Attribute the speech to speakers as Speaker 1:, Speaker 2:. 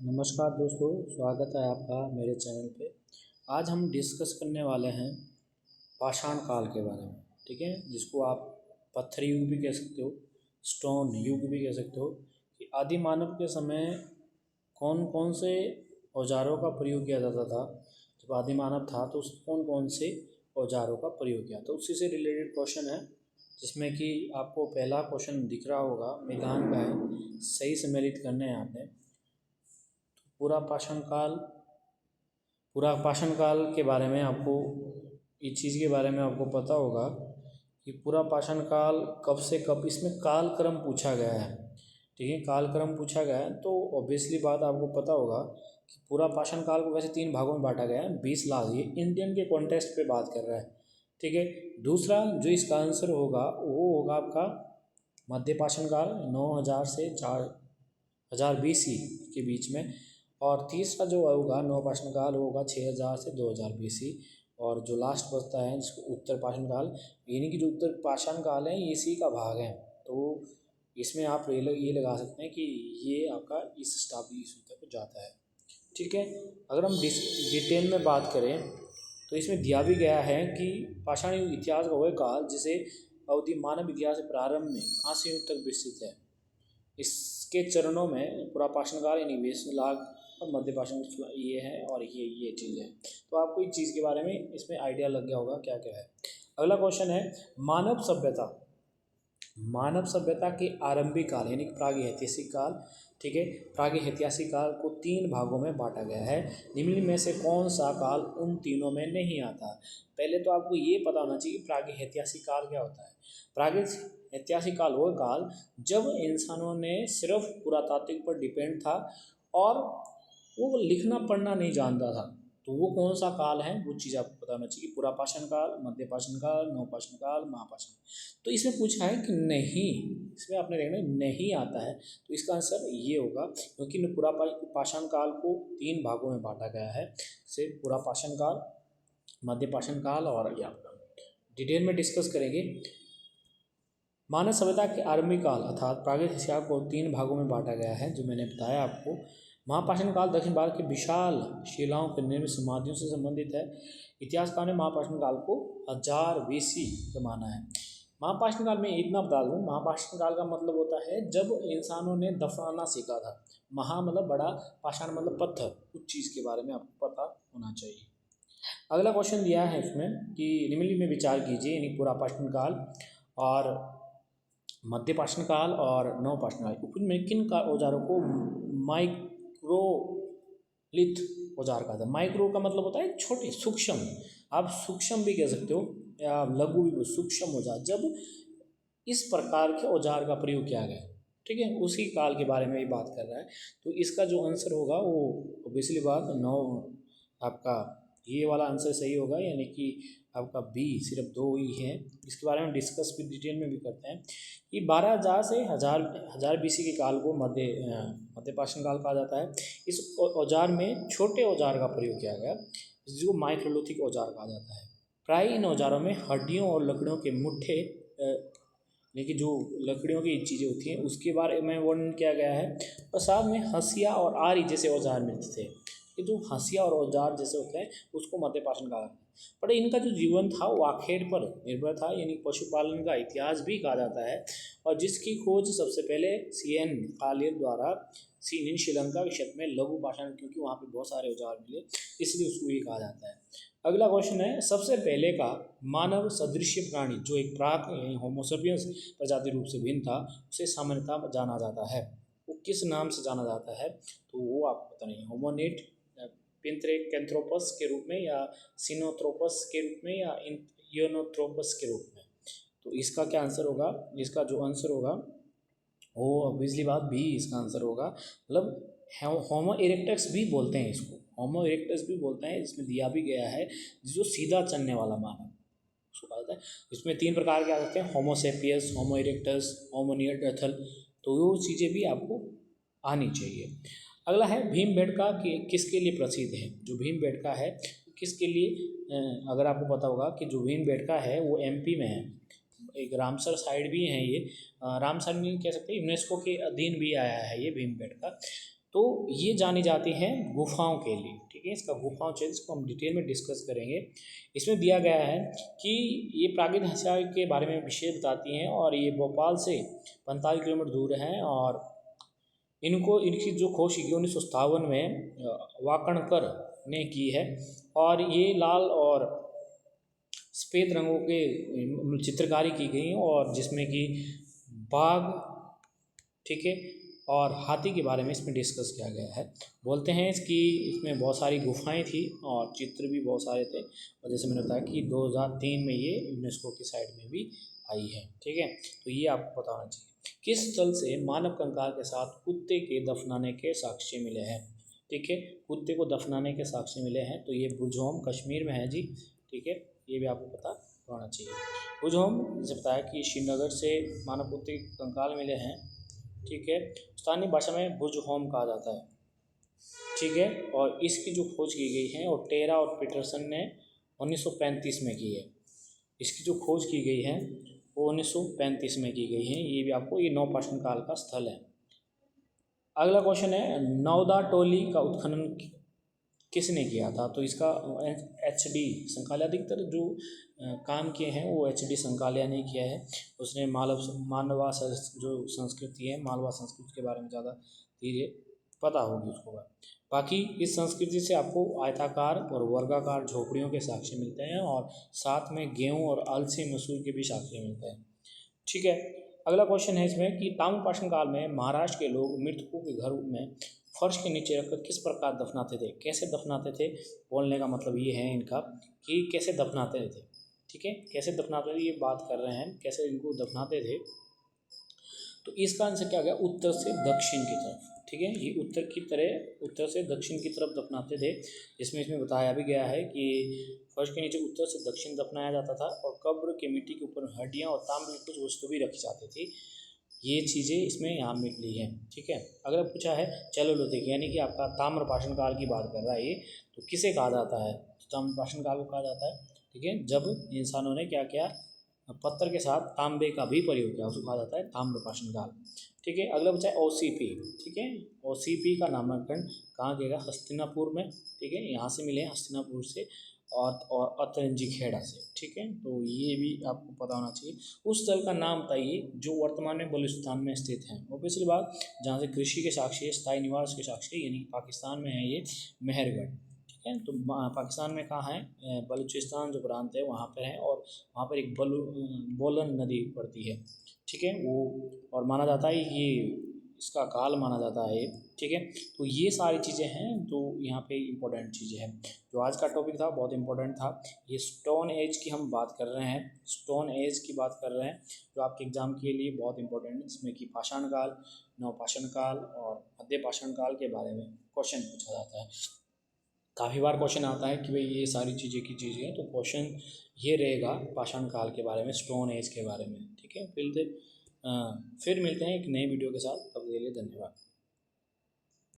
Speaker 1: नमस्कार दोस्तों, स्वागत है आपका मेरे चैनल पे। आज हम डिस्कस करने वाले हैं पाषाण काल के बारे में। ठीक है, जिसको आप पत्थर युग भी कह सकते हो, स्टोन युग भी कह सकते हो। कि आदि मानव के समय कौन कौन से औजारों का प्रयोग किया जाता था। जब आदि मानव था तो उस कौन कौन से औजारों का प्रयोग किया, तो उसी से रिलेटेड क्वेश्चन है। जिसमें कि आपको पहला क्वेश्चन दिख रहा होगा, मैदान का है, सही सम्मिलित करने हैं आपने। पूरा पाषाण काल पूरा पाषाण काल के बारे में आपको, इस चीज़ के बारे में आपको पता होगा कि पूरा पाषाण काल कब से कब, इसमें कालक्रम पूछा गया है। ठीक है, कालक्रम पूछा गया है तो ऑब्वियसली बात आपको पता होगा कि पूरा पाषाण काल को वैसे 3 भागों में बांटा गया है। 20 लाख, ये इंडियन के कॉन्टेक्स्ट पे बात कर रहा है। ठीक है, दूसरा जो इसका आंसर होगा वो होगा आपका मध्य पाषाण काल 9000 से 4000 BC के बीच में। और तीसरा जो होगा नवपाषाण काल वो होगा 6000 से 2000 BC। और जो लास्ट बचता है जिसको उत्तर पाषाण काल, यानी कि जो उत्तर पाषाण काल है ये इसी का भाग है। तो इसमें आप ये लगा सकते हैं कि ये आपका इस शताब्दी ईस्वी तक जाता है। ठीक है, अगर हम डिटेल में बात करें तो इसमें दिया भी गया है कि पाषाण युग इतिहास का वह काल जिसे अवधि मानव इतिहास के प्रारंभ में कांस्य युग तक विस्तृत है। इसके चरणों में पूरा पाषाण काल यानी 20 लाख और मध्य पाषाण ये है और ये चीज़ है। तो आपको इस चीज़ के बारे में इसमें आइडिया लग गया होगा क्या क्या है। अगला क्वेश्चन है मानव सभ्यता के आरंभिक काल यानी कि प्रागैतिहासिक काल। ठीक है, प्रागैतिहासिक काल को 3 भागों में बांटा गया है। निम्न में से कौन सा काल उन तीनों में नहीं आता। पहले तो आपको ये पता होना चाहिए कि प्रागैतिहासिक काल क्या होता है। प्रागैतिहासिक काल वो काल जब इंसानों ने सिर्फ पुरातात्विक पर डिपेंड था और वो लिखना पढ़ना नहीं जानता था। तो वो कौन सा काल है वो चीज़ आपको पता होना चाहिए। पूरा पाषाण काल, मध्य पाषाण काल, नवपाषाण काल, महापाषाण। तो इसमें पूछा है कि नहीं, इसमें आपने देखना नहीं आता है। तो इसका आंसर ये होगा क्योंकि पूरा पाषाण काल को 3 भागों में बांटा गया है। से पूरा पाषाण काल, मध्य पाषाण काल और ये आपका डिटेल में डिस्कस करेंगे। मानव सभ्यता के आरंभिक काल अर्थात प्रागैतिहासिक को 3 भागों में बांटा गया है, जो मैंने बताया आपको। महापाषाण काल दक्षिण भारत के विशाल शिलाओं के निर्मित समाधियों से संबंधित है। इतिहासकार ने महापाषाण काल को 1000 BC का माना है। महापाषाण काल में इतना बता दूँ, महापाषाण काल का मतलब होता है जब इंसानों ने दफनाना सीखा था। महा मतलब बड़ा, पाषाण मतलब पत्थर। उस चीज़ के बारे में आपको पता होना चाहिए। अगला क्वेश्चन दिया है इसमें कि निम्नलिखित में विचार कीजिए, यानी पूरा पाषाण काल और मध्य पाषाण काल और नवपाषाण काल में किन का औजारों को माइक्रोलिथ औजार कहा था। माइक्रो का मतलब होता है छोटे, सूक्ष्म। आप सूक्ष्म भी कह सकते हो या लघु भी, सूक्ष्म औजार। जब इस प्रकार के औजार का प्रयोग किया गया, ठीक है, उसी काल के बारे में ही बात कर रहा है। तो इसका जो आंसर होगा वो ऑब्वियसली बात 9 आपका ये वाला आंसर सही होगा, यानी कि आपका बी। सिर्फ 2 ही हैं। इसके बारे में डिस्कस भी डिटेल में भी करते हैं कि 12000 से 1000 BC के काल को मध्य पाषाण काल कहा जाता है। इस औजार में छोटे औजार का प्रयोग किया गया जिसको माइक्रोलिथिक औजार कहा जाता है। प्राय इन औजारों में हड्डियों और लकड़ियों के मुट्ठे लेकिन जो लकड़ियों की चीज़ें होती हैं उसके बारे में वर्णन किया गया है। और साथ में हंसिया और आरी जैसे औजार मिलते थे। ये जो हंसिया और औजार जैसे होते हैं उसको मध्य पाषाण काल है। पर इनका जो जीवन था वो आखेट पर निर्भर था, यानी पशुपालन का इतिहास भी कहा जाता है। और जिसकी खोज सबसे पहले CN कालियर द्वारा सीन श्रीलंका के क्षेत्र में लघु पाषाण, क्योंकि वहाँ पे बहुत सारे औजार मिले इसलिए उसको ये कहा जाता है। अगला क्वेश्चन है, सबसे पहले का मानव सदृश प्राणी जो एक प्राक होमोसेपियंस प्रजाति रूप से भिन्न था, उसे सामान्यतः जाना जाता है। वो किस नाम से जाना जाता है तो वो आपको पता नहीं। होमोनिड पिंथेरैंथ्रोपस के रूप में, या सिनोथ्रोपस के रूप में, या यूनोथ्रोपस के रूप में। तो इसका क्या आंसर होगा, इसका जो आंसर होगा वो ऑब्वियसली बात बी इसका आंसर होगा। मतलब होमो इरेक्टस भी बोलते हैं इसको, होमो इरेक्टस भी बोलते हैं। इसमें दिया भी गया है जो सीधा चलने वाला मानव उसको कहा जाता है। इसमें 3 प्रकार के आ सकते हैं, होमोसेपियस, होमो इरेक्टस, होमो निएंडरथल। तो वो चीज़ें भी आपको आनी चाहिए। अगला है भीमबेटका किसके लिए प्रसिद्ध है। जो भीमबेटका है किसके लिए, अगर आपको पता होगा कि जो भीमबेटका है वो MP में है। एक रामसर साइड भी है ये, रामसर नहीं कह सकते, यूनेस्को के अधीन भी आया है ये भीमबेटका। तो ये जानी जाती हैं गुफाओं के लिए, ठीक है। इसका गुफाओं क्षेत्र, इसको हम डिटेल में डिस्कस करेंगे। इसमें दिया गया है कि ये प्रागैतिक हंसिया के बारे में विशेष बताती हैं और ये भोपाल से 45 किलोमीटर दूर हैं और इनकी जो खोज की गई 1957 में वाकणकर ने की है और ये लाल और सफ़ेद रंगों के चित्रकारी की गई और जिसमें कि बाघ, ठीक है, और हाथी के बारे में इसमें डिस्कस किया गया है। बोलते हैं इसमें बहुत सारी गुफाएं थी और चित्र भी बहुत सारे थे और जैसे मैंने बताया कि 2003 में ये यूनेस्को की साइट में भी आई है, ठीक है। तो ये आपको पता होना चाहिए। किस स्थल से मानव कंकाल के साथ कुत्ते के दफनाने के साक्ष्य मिले हैं, ठीक है। कुत्ते को दफनाने के साक्ष्य मिले हैं तो ये बुरजहोम कश्मीर में है जी, ठीक है। ये भी आपको पता होना चाहिए। बुरजहोम जैसे बताया कि श्रीनगर से मानव कुत्ते के कंकाल मिले हैं, ठीक है। स्थानीय भाषा में बुरजहोम कहा जाता है, ठीक है। और इसकी जो खोज की गई है और टेरा और पीटरसन ने 1935 में की है। इसकी जो खोज की गई है वो 1935 में की गई है। ये भी आपको, ये नवपाषाण काल का स्थल है। अगला क्वेश्चन है नौदा टोली का उत्खनन किसने किया था? तो इसका HD संकालिया, अधिकतर जो काम किए हैं वो HD संकालिया ने किया है। उसने मालवा जो संस्कृति है, मालवा संस्कृति के बारे में ज़्यादा धीरे पता होगी उसको। बाकी इस संस्कृति से आपको आयताकार और वर्गाकार झोपड़ियों के साक्ष्य मिलते हैं और साथ में गेहूँ और अलसी मसूर के भी साक्ष्य मिलते हैं, ठीक है। अगला क्वेश्चन है इसमें कि ताम्रपाषाण काल में महाराष्ट्र के लोग मृतकों के घर में फर्श के नीचे रखकर किस प्रकार दफनाते थे? कैसे दफनाते थे? बोलने का मतलब ये है इनका कि कैसे दफनाते थे, ठीक है। कैसे दफनाते थे ये बात कर रहे हैं, कैसे इनको दफनाते थे। तो इसका आंसर क्या गया? उत्तर से दक्षिण की तरफ, ठीक है। ये उत्तर से दक्षिण की तरफ दफनाते थे। इसमें बताया भी गया है कि फर्श के नीचे उत्तर से दक्षिण दफनाया जाता था और कब्र के मिट्टी के ऊपर हड्डियाँ और तांबे की कुछ वस्तु भी रखी जाती थी। ये चीज़ें इसमें यहाँ मिली हैं, ठीक है। अगर पूछा है चलोलिथिक यानी कि आपका ताम्रपाषाण काल की बात कर रहा है ये, तो किसे कहा जाता है? ताम्रपाषाण काल को कहा जाता है, ठीक है, जब इंसानों ने क्या किया, पत्थर के साथ तांबे का भी प्रयोग किया, उसको कहा जाता है ताम्रपाषाण काल, ठीक है। अगला बचा है OCP, ठीक है। OCP का नामांकन कहाँ किया? हस्तिनापुर में, ठीक है। यहाँ से मिले हस्तिनापुर से और अतरंजी खेड़ा से, ठीक है। तो ये भी आपको पता होना चाहिए। उस स्थल का नाम बताइए जो वर्तमान में बलूचिस्तान में स्थित है। ऑब्वियसली बात, जहाँ से कृषि के साक्ष्य, स्थायी निवास के साक्ष्य, यानी पाकिस्तान में है ये मेहरगढ़, ठीक है। तो पाकिस्तान में कहाँ है? बलूचिस्तान जो प्रांत है वहाँ पर है और वहाँ पर एक बोलन नदी पड़ती है, ठीक है। वो और माना जाता है ये इसका काल माना जाता है, ठीक है। तो ये सारी चीज़ें हैं तो यहाँ पे इम्पोर्टेंट चीज़ें हैं। जो आज का टॉपिक था बहुत इम्पोर्टेंट था। ये स्टोन एज की हम बात कर रहे हैं, स्टोन एज की बात कर रहे हैं जो आपके एग्जाम के लिए बहुत इंपॉर्टेंट है। इसमें कि पाषाण काल, नवपाषाण काल और मध्य पाषाण काल के बारे में क्वेश्चन पूछा जाता है। काफ़ी बार क्वेश्चन आता है कि भाई ये सारी चीज़ें की चीज़ें हैं, तो क्वेश्चन ये रहेगा पाषाण काल के बारे में, स्टोन एज के बारे में, ठीक है। फिर मिलते हैं एक नई वीडियो के साथ, तब के लिए धन्यवाद।